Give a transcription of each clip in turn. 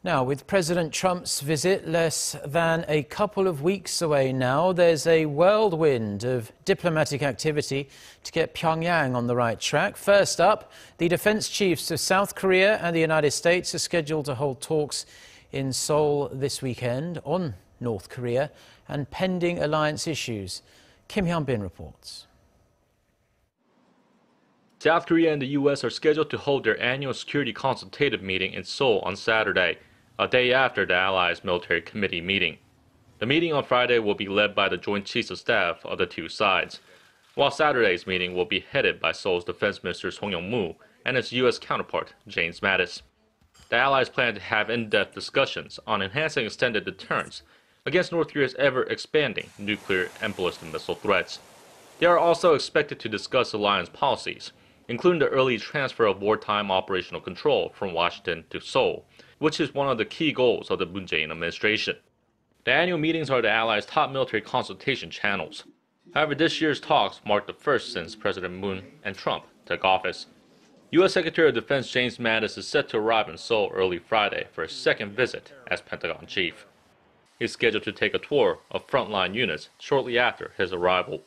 Now, with President Trump's visit less than a couple of weeks away now, there's a whirlwind of diplomatic activity to get Pyongyang on the right track. First up, the defense chiefs of South Korea and the United States are scheduled to hold talks in Seoul this weekend on North Korea and pending alliance issues. Hyun-bin reports. South Korea and the U.S. are scheduled to hold their annual Security Consultative Meeting in Seoul on Saturday, a day after the Allies' military committee meeting. The meeting on Friday will be led by the Joint Chiefs of Staff of the two sides, while Saturday's meeting will be headed by Seoul's Defense Minister Young-moo and its U.S. counterpart, James Mattis. The Allies plan to have in-depth discussions on enhancing extended deterrence against North Korea's ever-expanding nuclear and ballistic missile threats. They are also expected to discuss alliance policies, including the early transfer of wartime operational control from Washington to Seoul, which is one of the key goals of the Moon Jae-in administration. The annual meetings are the Allies' top military consultation channels. However, this year's talks mark the first since President Moon and Trump took office. U.S. Secretary of Defense James Mattis is set to arrive in Seoul early Friday for his second visit as Pentagon chief. He is scheduled to take a tour of frontline units shortly after his arrival.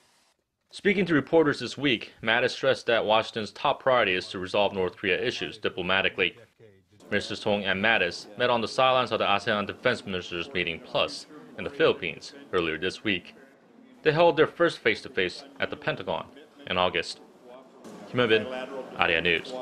Speaking to reporters this week, Mattis stressed that Washington's top priority is to resolve North Korea issues diplomatically. Mr. Song and Mattis met on the sidelines of the ASEAN Defense Ministers Meeting Plus in the Philippines earlier this week. They held their first face-to-face at the Pentagon in August. Hyun-bin, Arirang News.